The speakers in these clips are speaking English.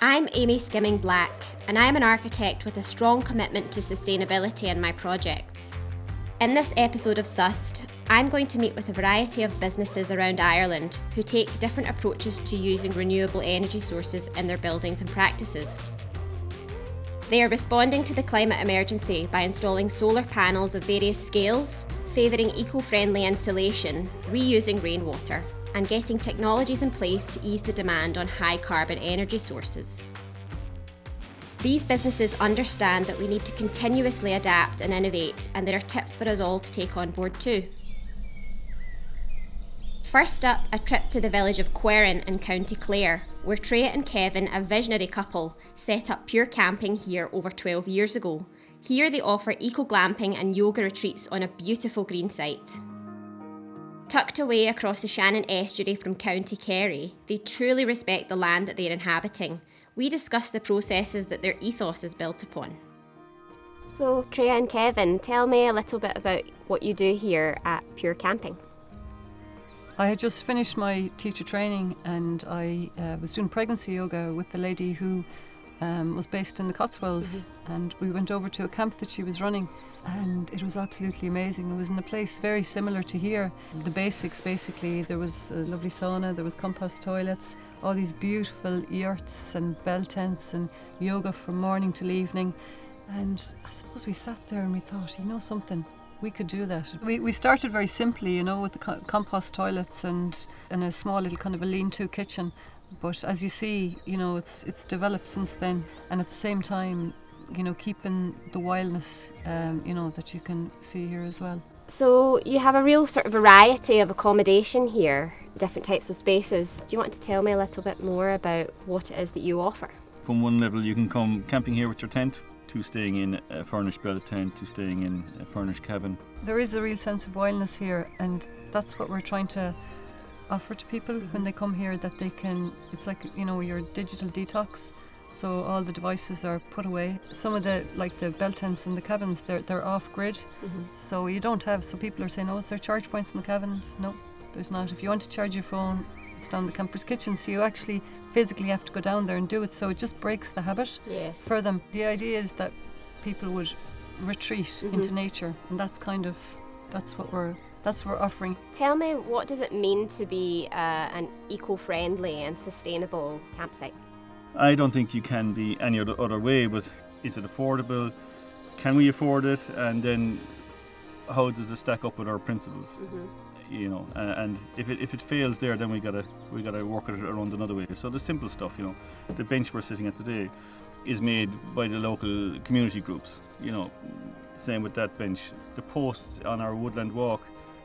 I'm Ami Skimming Black, and I'm an architect with a strong commitment to sustainability in my projects. In this episode of Sust, I'm going to meet with a variety of businesses around Ireland who take different approaches to using renewable energy sources in their buildings and practices. They are responding to the climate emergency by installing solar panels of various scales, favouring eco-friendly insulation, reusing rainwater, and getting technologies in place to ease the demand on high carbon energy sources. These businesses understand that we need to continuously adapt and innovate, and there are tips for us all to take on board too. First up, a trip to the village of Quarren in County Clare, where Trea and Kevin, a visionary couple, set up pure camping here over 12 years ago. Here they offer eco-glamping and yoga retreats on a beautiful green site. Tucked away across the Shannon estuary from County Clare, they truly respect the land that they're inhabiting. We discuss the processes that their ethos is built upon. So, Trea and Kevin, tell me a little bit about what you do here at Pure Camping. I had just finished my teacher training, and I was doing pregnancy yoga with the lady who was based in the Cotswolds, and we went over to a camp that she was running, and it was absolutely amazing. It was in a place very similar to here. The basics, basically, there was a lovely sauna, there was compost toilets, all these beautiful yurts and bell tents and yoga from morning till evening. And I suppose we sat there and we thought, you know something, we could do that. We started very simply, with the compost toilets and a small little kind of a lean-to kitchen. But as you see, it's developed since then. And at the same time, keeping the wildness, that you can see here as well. So you have a real sort of variety of accommodation here, different types of spaces. Do you want to tell me a little bit more about what it is that you offer? From one level, you can come camping here with your tent, to staying in a furnished bed tent, to staying in a furnished cabin. There is a real sense of wildness here, and that's what we're trying to offer to people when they come here, that they can, it's like, your digital detox. So all the devices are put away. Some of the bell tents and the cabins, they're off grid. So you don't have, so people are saying, is there charge points in the cabins? No, there's not. If you want to charge your phone, it's down the camper's kitchen, so you actually physically have to go down there and do it, so it just breaks the habit for them. The idea is that people would retreat into nature, and that's what we're offering. Tell me, what does it mean to be an eco-friendly and sustainable campsite? I don't think you can be any other way, but is it affordable? Can we afford it? And then how does it stack up with our principles? And if it fails there, then we gotta work it around another way. So the simple stuff, the bench we're sitting at today is made by the local community groups. Same with that bench. The posts on our woodland walk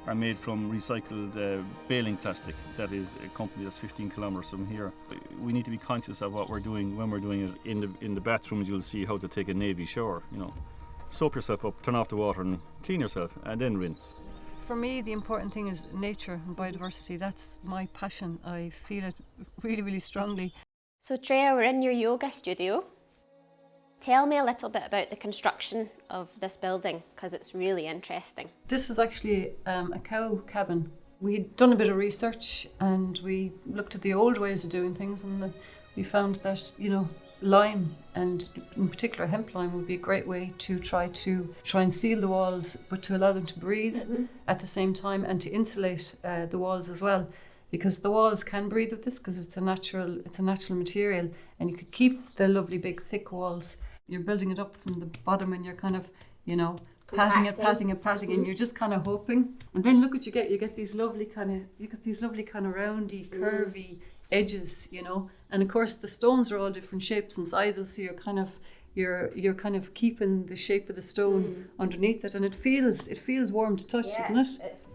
are made from recycled baling plastic. That is a company that's 15 kilometres from here. We need to be conscious of what we're doing when we're doing it. In the bathrooms, you'll see how to take a navy shower. Soap yourself up, turn off the water, and clean yourself, and then rinse. For me, the important thing is nature and biodiversity. That's my passion. I feel it really, really strongly. So Trea, we're in your yoga studio. Tell me a little bit about the construction of this building, because it's really interesting. This was actually a cow cabin. We'd done a bit of research and we looked at the old ways of doing things, and we found that, lime, and in particular hemp lime, would be a great way to try and seal the walls, but to allow them to breathe at the same time, and to insulate the walls as well, because the walls can breathe with this, because it's a natural material, and you could keep the lovely big thick walls. You're building it up from the bottom, and you're kind of patting it, and you're just kind of hoping, and then look what you get these lovely kind of roundy, curvy edges, and of course the stones are all different shapes and sizes, so you're kind of keeping the shape of the stone underneath it, and it feels warm to touch, doesn't it?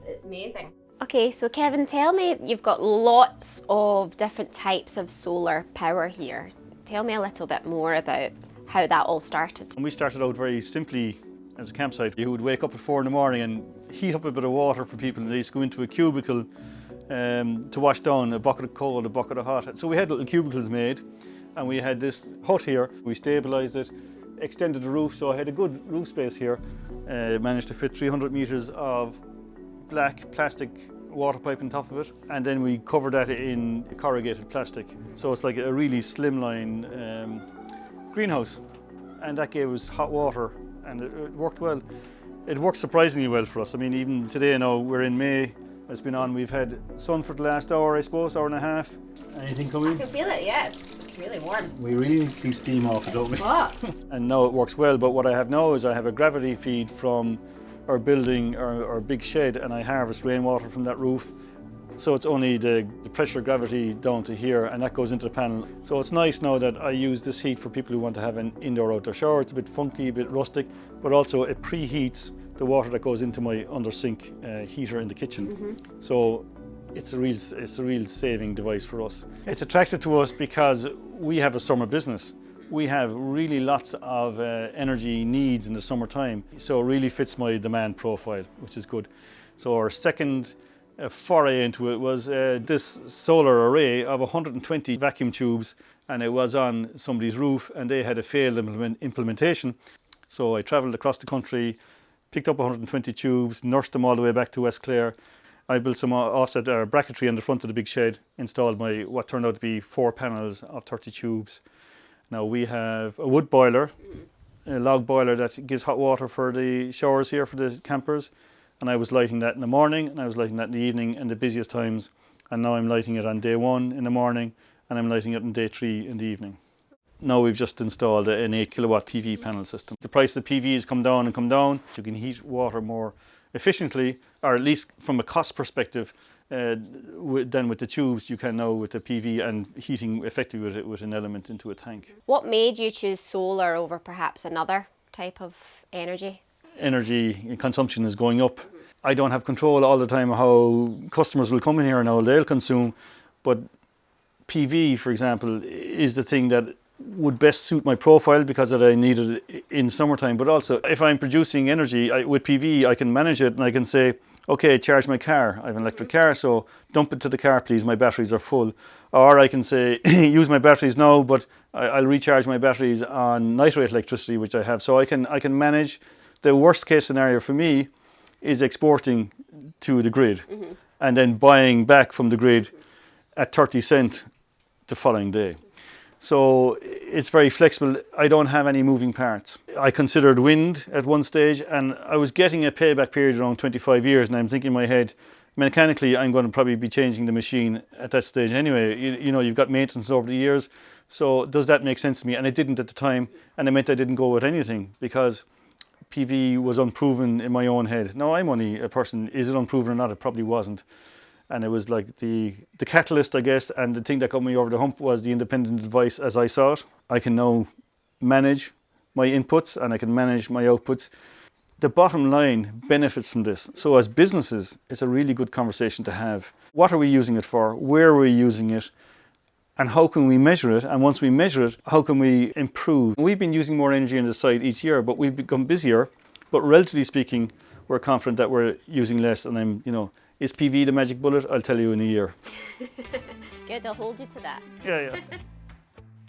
It's amazing. Okay, so Kevin, tell me, you've got lots of different types of solar power here. Tell me a little bit more about how that all started. We started out very simply as a campsite. You would wake up at 4 in the morning and heat up a bit of water for people, and they used to go into a cubicle to wash down a bucket of cold, a bucket of hot. So we had little cubicles made, and we had this hut here. We stabilised it, extended the roof, so I had a good roof space here. Managed to fit 300 metres of black plastic water pipe on top of it, and then we cover that in corrugated plastic. So it's like a really slimline greenhouse, and that gave us hot water, and it worked well. It worked surprisingly well for us. I mean, even today now, we're in May, it's been on, we've had sun for the last hour, I suppose, hour and a half. Anything coming? I can feel it, yes. It's really warm. We really see steam off it, don't we? What? And now it works well, but what I have now is I have a gravity feed from our building, our big shed, and I harvest rainwater from that roof. So it's only the pressure gravity down to here, and that goes into the panel. So it's nice now that I use this heat for people who want to have an indoor-outdoor shower. It's a bit funky, a bit rustic, but also it preheats the water that goes into my under sink heater in the kitchen. So it's a real saving device for us. It's attractive to us because we have a summer business. We have really lots of energy needs in the summertime, so it really fits my demand profile, which is good. So our second foray into it was this solar array of 120 vacuum tubes, and it was on somebody's roof, and they had a failed implementation. So I travelled across the country, picked up 120 tubes, nursed them all the way back to West Clare. I built some offset bracketry on the front of the big shed, installed my what turned out to be 4 panels of 30 tubes. Now we have a wood boiler, a log boiler that gives hot water for the showers here for the campers. And I was lighting that in the morning, and I was lighting that in the evening and the busiest times. And now I'm lighting it on day 1 in the morning, and I'm lighting it on day 3 in the evening. Now we've just installed an 8 kilowatt PV panel system. The price of PV has come down and come down. You can heat water more efficiently, or at least from a cost perspective, than with the tubes you can now with the PV, and heating effectively with an element into a tank. What made you choose solar over perhaps another type of energy? Energy consumption is going up. I don't have control all the time of how customers will come in here and how they'll consume, but PV, for example, is the thing that would best suit my profile because that I need it in summertime. But also, if I'm producing energy with PV, I can manage it and I can say, okay, charge my car. I have an electric car, so dump it to the car, please. My batteries are full. Or I can say, use my batteries now, but I'll recharge my batteries on nitrate electricity, which I have. So I can manage. The worst case scenario for me is exporting to the grid and then buying back from the grid at 30 cents the following day. So it's very flexible. I don't have any moving parts. I considered wind at one stage, and I was getting a payback period around 25 years, and I'm thinking in my head, mechanically I'm going to probably be changing the machine at that stage anyway. You know, you've got maintenance over the years, so does that make sense to me? And it didn't at the time, and it meant I didn't go with anything because PV was unproven in my own head. Now I'm only a person, is it unproven or not? It probably wasn't. And it was like the catalyst, I guess, and the thing that got me over the hump was the independent advice as I saw it. I can now manage my inputs and I can manage my outputs. The bottom line benefits from this. So as businesses, it's a really good conversation to have. What are we using it for? Where are we using it? And how can we measure it? And once we measure it, how can we improve? We've been using more energy on the site each year, but we've become busier. But relatively speaking, we're confident that we're using less. And is PV the magic bullet? I'll tell you in a year. Good, I'll hold you to that. Yeah.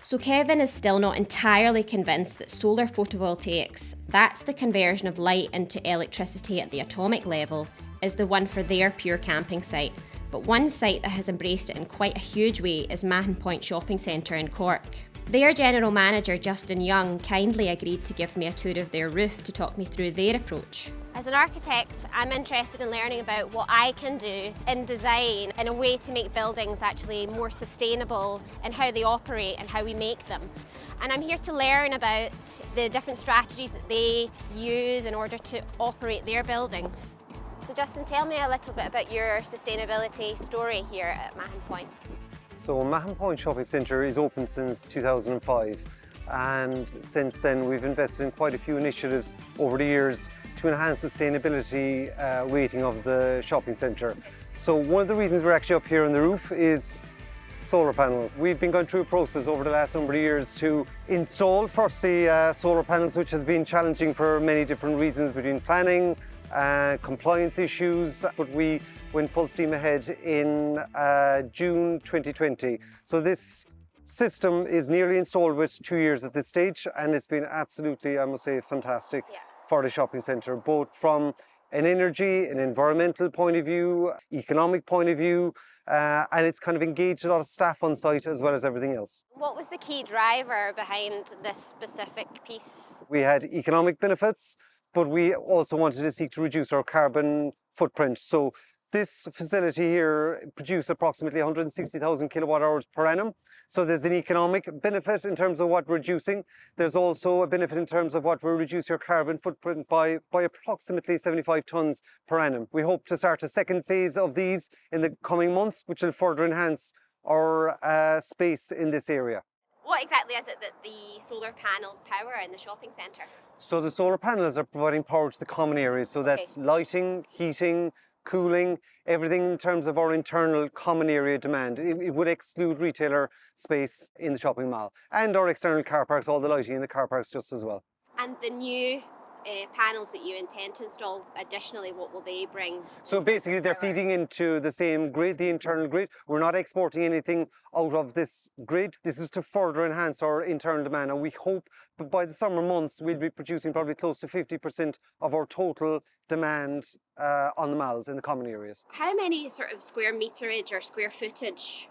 So Kevin is still not entirely convinced that solar photovoltaics, that's the conversion of light into electricity at the atomic level, is the one for their pure camping site. But one site that has embraced it in quite a huge way is Mahon Point Shopping Centre in Cork. Their general manager, Justin Young, kindly agreed to give me a tour of their roof to talk me through their approach. As an architect, I'm interested in learning about what I can do in design in a way to make buildings actually more sustainable in how they operate and how we make them. And I'm here to learn about the different strategies that they use in order to operate their building. So Justin, tell me a little bit about your sustainability story here at Mahon Point. So Mahon Point Shopping Centre is open since 2005, and since then we've invested in quite a few initiatives over the years to enhance sustainability rating of the shopping centre. So one of the reasons we're actually up here on the roof is solar panels. We've been going through a process over the last number of years to install firstly solar panels, which has been challenging for many different reasons between planning, compliance issues, but we went full steam ahead in June 2020. So this system is nearly installed with 2 years at this stage, and it's been absolutely, I must say, fantastic for the shopping centre, both from an energy, an environmental point of view, economic point of view, and it's kind of engaged a lot of staff on site as well as everything else. What was the key driver behind this specific piece? We had economic benefits, but we also wanted to seek to reduce our carbon footprint. So this facility here produces approximately 160,000 kilowatt hours per annum. So there's an economic benefit in terms of what we're reducing. There's also a benefit in terms of what we'll reduce your carbon footprint by approximately 75 tonnes per annum. We hope to start a second phase of these in the coming months, which will further enhance our space in this area. What exactly is it that the solar panels power in the shopping centre? So the solar panels are providing power to the common areas. So that's lighting, heating, cooling, everything in terms of our internal common area demand. It would exclude retailer space in the shopping mall and our external car parks, all the lighting in the car parks just as well. And the new panels that you intend to install additionally, what will they bring? So basically they're feeding into the same grid, the internal grid. We're not exporting anything out of this grid. This is to further enhance our internal demand, and we hope that by the summer months we'll be producing probably close to 50% of our total demand on the malls in the common areas. How many sort of square meterage or square footage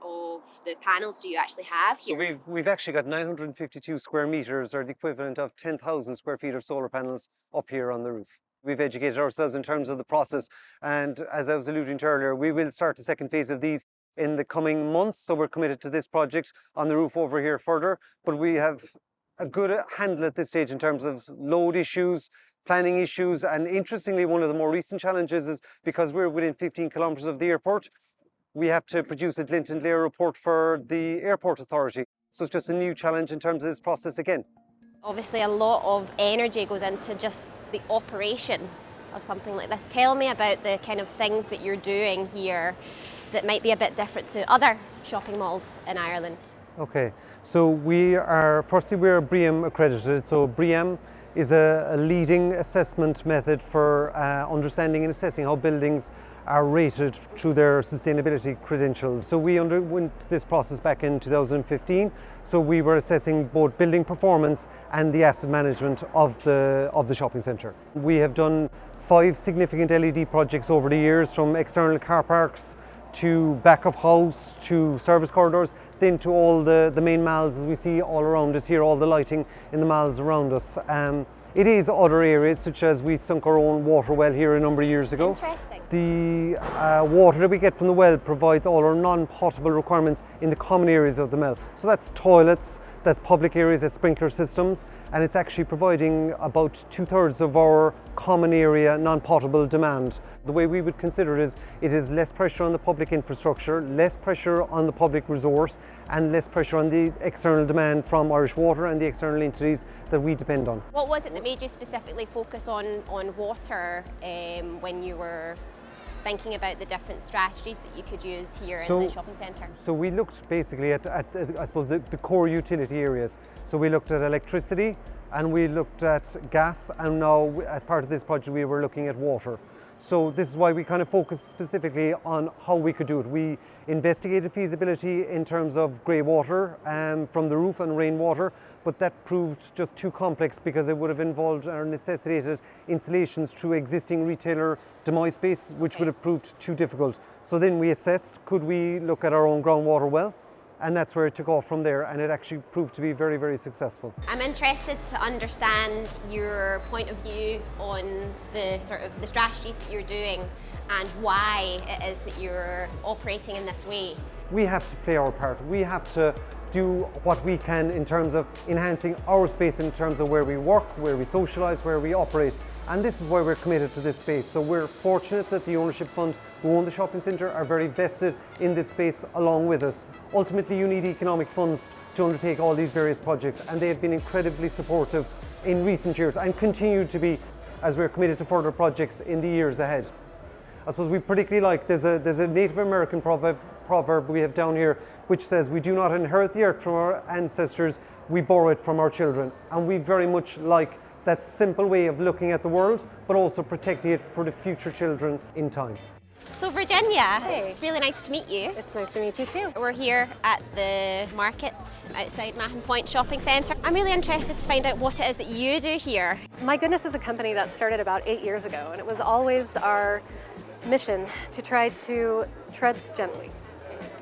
of the panels do you actually have here? So we've actually got 952 square meters, or the equivalent of 10,000 square feet of solar panels up here on the roof. We've educated ourselves in terms of the process, and as I was alluding to earlier, we will start the second phase of these in the coming months. So we're committed to this project on the roof over here further, but we have a good handle at this stage in terms of load issues, planning issues, and interestingly, one of the more recent challenges is because we're within 15 kilometres of the airport, we have to produce a glint and glare report for the airport authority. So it's just a new challenge in terms of this process again. Obviously a lot of energy goes into just the operation of something like this. Tell me about the kind of things that you're doing here that might be a bit different to other shopping malls in Ireland. Okay, so we're BREEAM accredited. So BREEAM is a leading assessment method for understanding and assessing how buildings are rated through their sustainability credentials. So we underwent this process back in 2015. So we were assessing both building performance and the asset management of the shopping centre. We have done 5 significant LED projects over the years, from external car parks to back of house to service corridors, then to all the main malls as we see all around us here, all the lighting in the malls around us. It is other areas, such as we sunk our own water well here a number of years ago. Interesting. The water that we get from the well provides all our non-potable requirements in the common areas of the mill. So that's toilets, that's public areas, that's sprinkler systems, and it's actually providing about 2/3 of our common area non-potable demand. The way we would consider it is less pressure on the public infrastructure, less pressure on the public resource, and less pressure on the external demand from Irish Water and the external entities that we depend on. What was it that made you specifically focus on water when you were thinking about the different strategies that you could use here in the shopping centre? So we looked basically at I suppose, the core utility areas. So we looked at electricity and we looked at gas, and now as part of this project we were looking at water. So this is why we kind of focused specifically on how we could do it. We investigated feasibility in terms of grey water from the roof and rainwater, but that proved just too complex because it would have involved or necessitated installations through existing retailer demise space, which would have proved too difficult. So then we assessed, could we look at our own groundwater well? And that's where it took off from there, and it actually proved to be very, very successful. I'm interested to understand your point of view on the the strategies that you're doing and why it is that you're operating in this way. We have to play our part. We have to do what we can in terms of enhancing our space, in terms of where we work, where we socialise, where we operate. And this is why we're committed to this space. So we're fortunate that the ownership fund who own the shopping centre are very vested in this space along with us. Ultimately, you need economic funds to undertake all these various projects, and they have been incredibly supportive in recent years and continue to be as we're committed to further projects in the years ahead. I suppose we particularly like, there's a Native American proverb we have down here which says, we do not inherit the earth from our ancestors, we borrow it from our children. And we very much like that simple way of looking at the world, but also protecting it for the future children in time. So Virginia, Hey. it's really nice to meet you. It's nice to meet you too. We're here at the market outside Mahon Point Shopping Centre. I'm really interested to find out what it is that you do here. My Goodness is a company that started about 8 years ago, and it was always our mission to try to tread gently.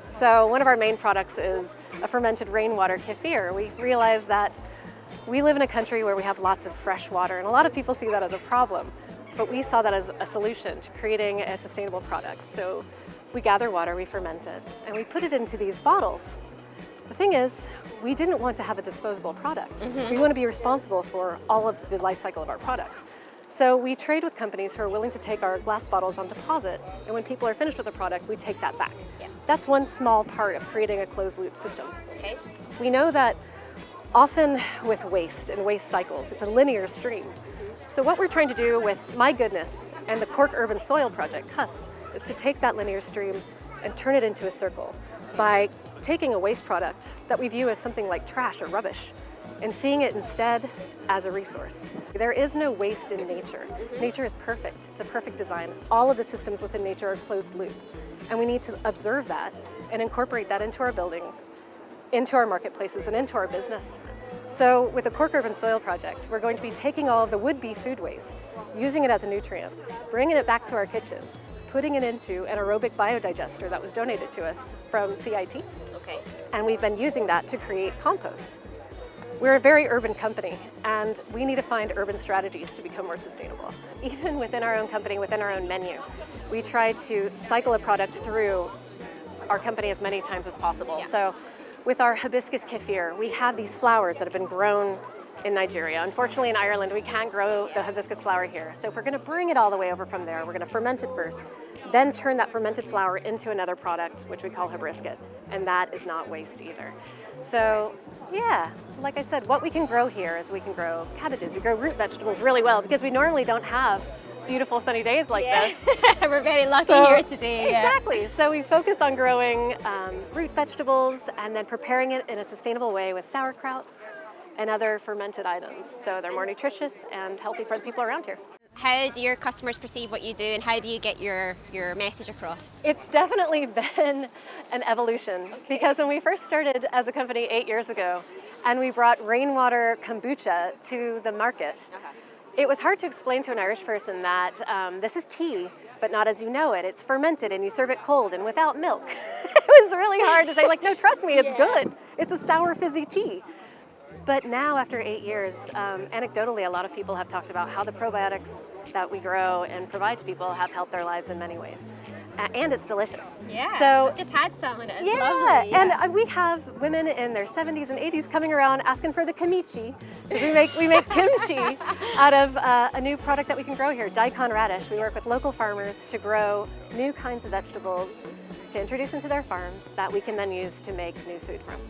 So one of our main products is a fermented rainwater kefir. We realized that we live in a country where we have lots of fresh water, and a lot of people see that as a problem. But we saw that as a solution to creating a sustainable product. So we gather water, we ferment it, and we put it into these bottles. The thing is, we didn't want to have a disposable product. We want to be responsible for all of the life cycle of our product. So we trade with companies who are willing to take our glass bottles on deposit, and when people are finished with the product, we take that back. Yeah. That's one small part of creating a closed loop system. Okay. We know that often with waste and waste cycles, it's a linear stream. So what we're trying to do with My Goodness and the Cork Urban Soil Project, CUSP, is to take that linear stream and turn it into a circle by taking a waste product that we view as something like trash or rubbish and seeing it instead as a resource. There is no waste in nature. Nature is perfect. It's a perfect design. All of the systems within nature are closed loop, and we need to observe that and incorporate that into our buildings, into our marketplaces, and into our business. So with the Cork Urban Soil Project, we're going to be taking all of the would-be food waste, using it as a nutrient, bringing it back to our kitchen, putting it into an aerobic biodigester that was donated to us from CIT, Okay. and we've been using that to create compost. We're a very urban company, and we need to find urban strategies to become more sustainable. Even within our own company, within our own menu, we try to cycle a product through our company as many times as possible. Yeah. So with our hibiscus kefir, we have these flowers that have been grown in Nigeria. Unfortunately, in Ireland, we can't grow the hibiscus flower here. So if we're going to bring it all the way over from there, we're going to ferment it first, then turn that fermented flower into another product, which we call hibiscus, and that is not waste either. So yeah, like I said, what we can grow here is we can grow cabbages. We grow root vegetables really well because we normally don't have beautiful sunny days like this. We're very lucky So- here today. yeah. Exactly. So we focused on growing root vegetables and then preparing it in a sustainable way with sauerkrauts and other fermented items. So they're more nutritious and healthy for the people around here. How do your customers perceive what you do, and how do you get your message across? It's definitely been an evolution because when we first started as a company 8 years ago and we brought rainwater kombucha to the market, it was hard to explain to an Irish person that this is tea, but not as you know it. It's fermented and you serve it cold and without milk. It was really hard to say, like, no, trust me, it's good. It's a sour, fizzy tea. But now, after 8 years, anecdotally, a lot of people have talked about how the probiotics that we grow and provide to people have helped their lives in many ways. And it's delicious. Yeah. So, I've just had some and it's yeah, lovely. and we have women in their 70s and 80s coming around asking for the kimchi. We make kimchi out of a new product that we can grow here, daikon radish. We work with local farmers to grow new kinds of vegetables to introduce into their farms that we can then use to make new food from.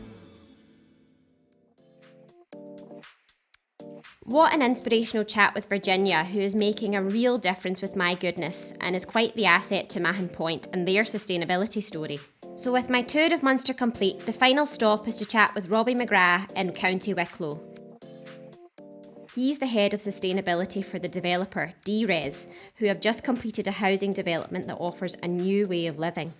What an inspirational chat with Virginia, who is making a real difference with My Goodness and is quite the asset to Mahon Point and their sustainability story. So with my tour of Munster complete, the final stop is to chat with Robbie McGrath in County Wicklow. He's the head of sustainability for the developer DRES, who have just completed a housing development that offers a new way of living.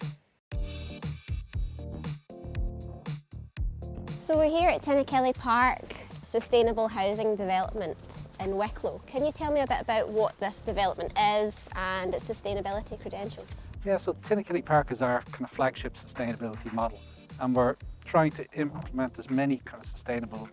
So we're here at Tinnakelly Park, sustainable housing development in Wicklow. Can you tell me a bit about what this development is and its sustainability credentials? Yeah, so Tinnakelly Park is our kind of flagship sustainability model, and we're trying to implement as many kind of sustainable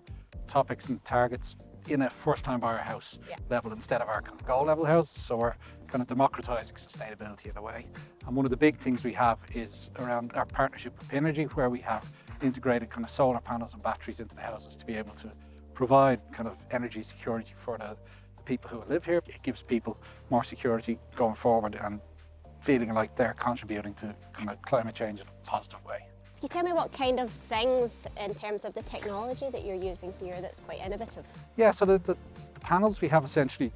topics and targets in a first-time buyer house level instead of our kind of goal level houses. So we're kind of democratising sustainability in a way. And one of the big things we have is around our partnership with Pinergy, where we have integrated kind of solar panels and batteries into the houses to be able to provide kind of energy security for the people who live here. It gives people more security going forward and feeling like they're contributing to kind of climate change in a positive way. Can you tell me what kind of things in terms of the technology that you're using here that's quite innovative? Yeah, so the panels, we have essentially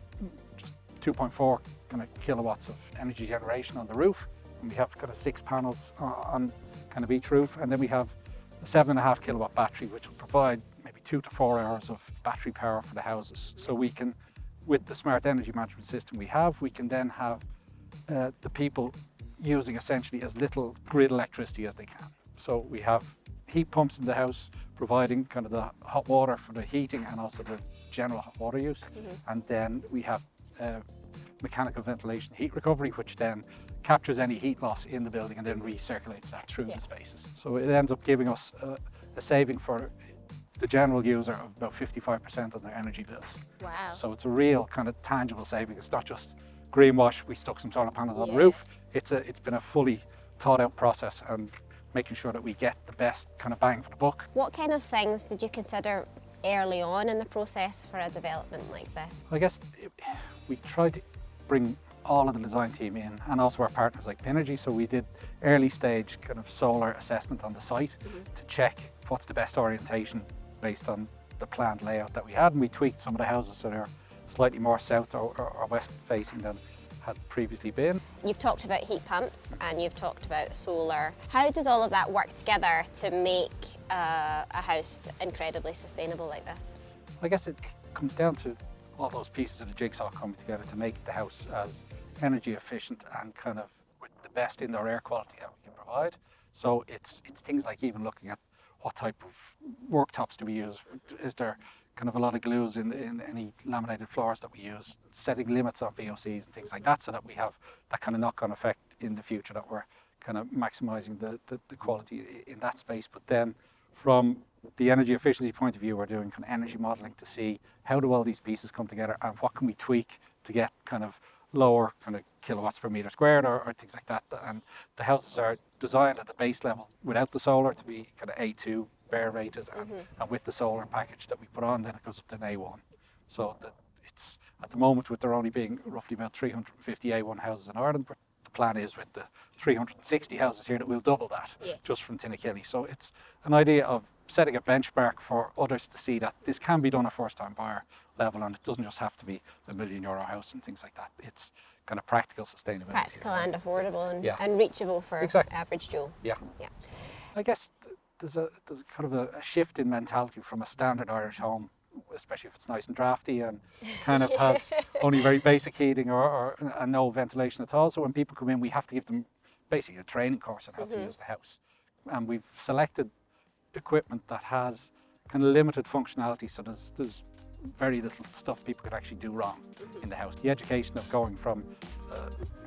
just 2.4 kind of kilowatts of energy generation on the roof, and we have kind of 6 panels on kind of each roof, and then we have a 7.5 kilowatt battery which will provide maybe 2 to 4 hours of battery power for the houses. So we can, with the smart energy management system we can then have the people using essentially as little grid electricity as they can. So we have heat pumps in the house providing kind of the hot water for the heating and also the general hot water use. And then we have mechanical ventilation heat recovery, which then captures any heat loss in the building and then recirculates that through the spaces. So it ends up giving us a saving for the general user of about 55% on their energy bills. Wow. So it's a real kind of tangible saving. It's not just greenwash, we stuck some solar panels on the roof. It's been a fully thought out process and making sure that we get the best kind of bang for the buck. What kind of things did you consider early on in the process for a development like this? I guess we tried to bring all of the design team in and also our partners like Pinergy. So we did early stage kind of solar assessment on the site to check what's the best orientation based on the planned layout that we had, and we tweaked some of the houses so they're slightly more south or west facing than had previously been. You've talked about heat pumps and you've talked about solar. How does all of that work together to make a house incredibly sustainable like this? I guess it comes down to all those pieces of the jigsaw coming together to make the house as energy efficient and kind of with the best indoor air quality that we can provide. So it's things like even looking at what type of worktops do we use? Is there kind of a lot of glues in any laminated floors that we use? Setting limits on VOCs and things like that so that we have that kind of knock-on effect in the future, that we're kind of maximising the quality in that space. But then from the energy efficiency point of view, we're doing kind of energy modelling to see how do all these pieces come together and what can we tweak to get kind of lower kind of kilowatts per metre squared or things like that. And the houses are designed at the base level without the solar to be kind of A2 bare rated, and with the solar package that we put on, then it goes up to an A1. So that it's at the moment, with there only being roughly about 350 A1 houses in Ireland, but the plan is with the 360 houses here that we'll double that just from Tinnakelly. So it's an idea of setting a benchmark for others to see that this can be done at first time buyer level, and it doesn't just have to be a €1 million house and things like that. It's kind of practical sustainability. Practical and affordable and reachable for average Joe. Yeah. I guess there's a kind of a shift in mentality from a standard Irish home, especially if it's nice and drafty and kind of has only very basic heating or no ventilation at all. So when people come in, we have to give them basically a training course on how to use the house. And we've selected equipment that has kind of limited functionality, so there's very little stuff people could actually do wrong in the house. The education of going from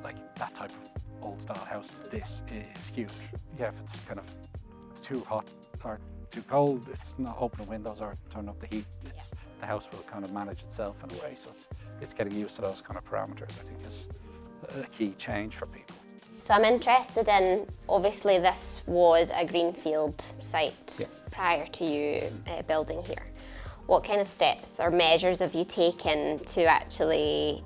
like that type of old style house to this is huge. Yeah, if it's kind of too hot or too cold, it's not opening windows or turning up the heat. The house will kind of manage itself in a way. So it's getting used to those kind of parameters, I think, is a key change for people. So I'm interested in, obviously this was a greenfield site prior to you building here. What kind of steps or measures have you taken to actually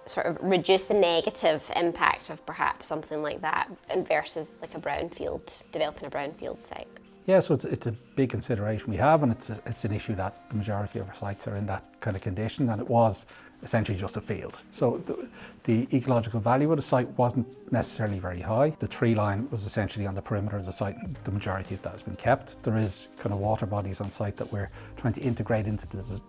sort of reduce the negative impact of perhaps something like that versus like a brownfield, developing a brownfield site? Yeah, so it's a big consideration we have, and it's an issue that the majority of our sites are in that kind of condition, and it was essentially just a field. So the ecological value of the site wasn't necessarily very high. The tree line was essentially on the perimeter of the site, and the majority of that has been kept. There is kind of water bodies on site that we're trying to integrate into the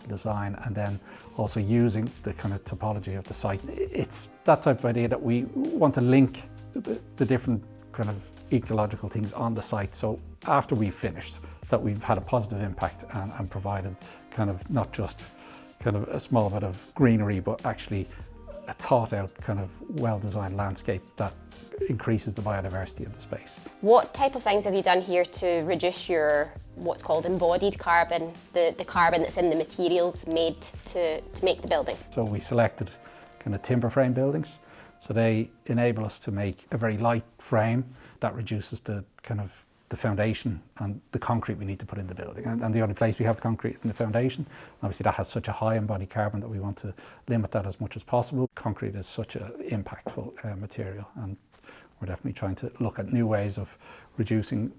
design, and then also using the kind of topology of the site. It's that type of idea that we want to link the different kind of ecological things on the site, so after we've finished, that we've had a positive impact and provided kind of not just kind of a small bit of greenery, but actually a thought out kind of well-designed landscape that increases the biodiversity of the space. What type of things have you done here to reduce your what's called embodied carbon, the carbon that's in the materials made to make the building? So we selected kind of timber frame buildings. So they enable us to make a very light frame that reduces the kind of the foundation and the concrete we need to put in the building. And the only place we have concrete is in the foundation. Obviously that has such a high embodied carbon that we want to limit that as much as possible. Concrete is such an impactful material, and we're definitely trying to look at new ways of reducing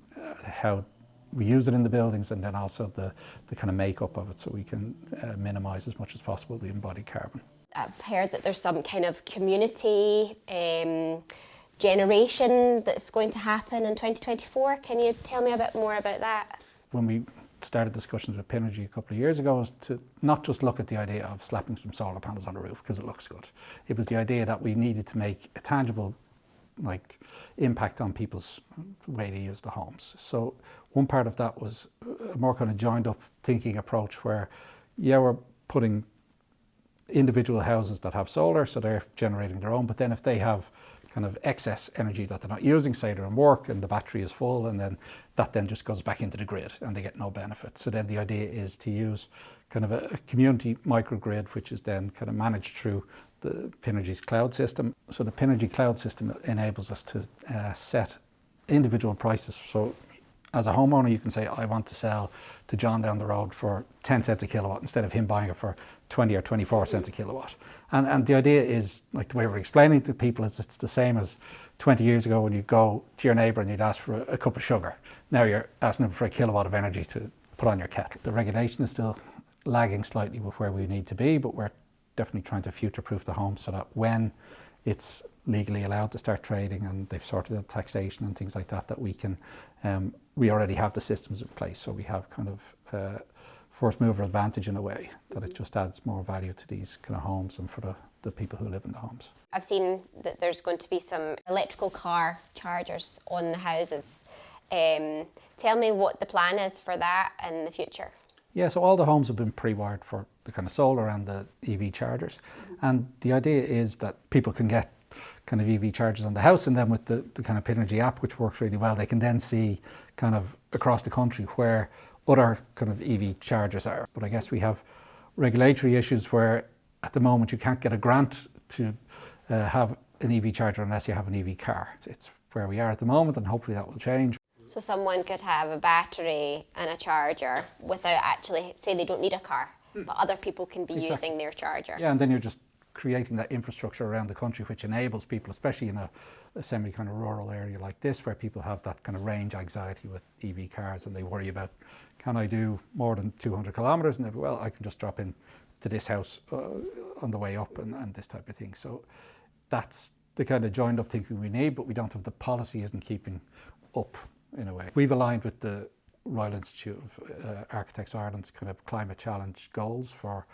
how we use it in the buildings, and then also the kind of makeup of it, so we can minimise as much as possible the embodied carbon. I've heard that there's some kind of community generation that's going to happen in 2024. Can you tell me a bit more about that? When we started discussions with Pinergy a couple of years ago, was to not just look at the idea of slapping some solar panels on the roof because it looks good. It was the idea that we needed to make a tangible like impact on people's way to use the homes. So one part of that was a more kind of joined up thinking approach where, yeah, we're putting individual houses that have solar, so they're generating their own, but then if they have kind of excess energy that they're not using, say they're in work and the battery is full, and then that then just goes back into the grid and they get no benefit. So then the idea is to use kind of a community microgrid, which is then kind of managed through the Pinergy's cloud system. So the Pinergy cloud system enables us to set individual prices. So as a homeowner, you can say, I want to sell to John down the road for 10 cents a kilowatt instead of him buying it for 20 or 24 cents a kilowatt. And the idea is, like the way we're explaining to people, is it's the same as 20 years ago when you go to your neighbour and you'd ask for a cup of sugar. Now you're asking them for a kilowatt of energy to put on your kettle. The regulation is still lagging slightly with where we need to be, but we're definitely trying to future-proof the home so that when it's legally allowed to start trading and they've sorted out taxation and things like that, that we can, we already have the systems in place. So we have kind of first mover advantage in a way, that it just adds more value to these kind of homes and for the people who live in the homes. I've seen that there's going to be some electrical car chargers on the houses. Tell me what the plan is for that in the future. Yeah, so all the homes have been pre-wired for the kind of solar and the EV chargers. And the idea is that people can get kind of EV chargers on the house, and then with the kind of Pinergy app, which works really well, they can then see kind of across the country where other kind of EV chargers are. But I guess we have regulatory issues where at the moment you can't get a grant to have an EV charger unless you have an EV car. It's where we are at the moment, and hopefully that will change. So someone could have a battery and a charger without actually, say they don't need a car, but other people can be using their charger. Yeah, and then you're just creating that infrastructure around the country which enables people, especially in a semi kind of rural area like this, where people have that kind of range anxiety with EV cars and they worry about, can I do more than 200 kilometres? And they go, well, I can just drop in to this house on the way up and this type of thing. So that's the kind of joined up thinking we need, but we don't have the policy isn't keeping up in a way. We've aligned with the Royal Institute of Architects Ireland's kind of climate challenge goals for,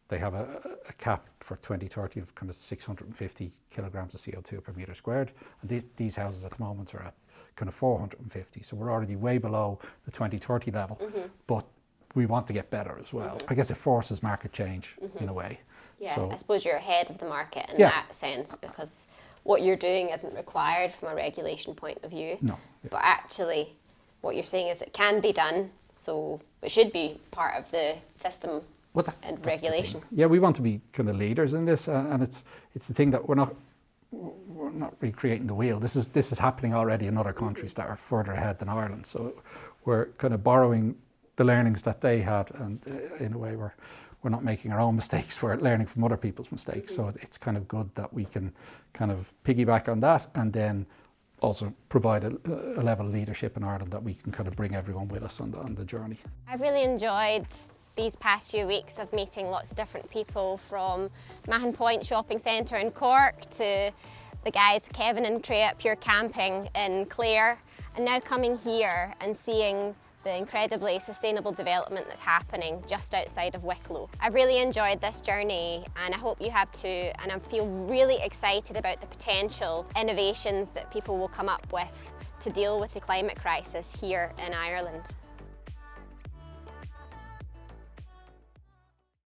they have a cap for 2030 of kind of 650 kilograms of CO2 per metre squared. And these houses at the moment are at kind of 450. So we're already way below the 2030 level, but we want to get better as well. I guess it forces market change in a way. Yeah, so, I suppose you're ahead of the market in that sense, because what you're doing isn't required from a regulation point of view. No. But actually, what you're saying is it can be done, so it should be part of the system and regulation. Yeah, we want to be kind of leaders in this, and it's the thing that we're not recreating the wheel. This is happening already in other countries that are further ahead than Ireland. So we're kind of borrowing the learnings that they had, and in a way we're not making our own mistakes, we're learning from other people's mistakes. So it's kind of good that we can kind of piggyback on that, and then also provide a level of leadership in Ireland that we can kind of bring everyone with us on the journey. I've really enjoyed these past few weeks of meeting lots of different people, from Mahon Point Shopping Centre in Cork to the guys Kevin and Trey at Pure Camping in Clare, and now coming here and seeing the incredibly sustainable development that's happening just outside of Wicklow. I've really enjoyed this journey, and I hope you have too, and I feel really excited about the potential innovations that people will come up with to deal with the climate crisis here in Ireland.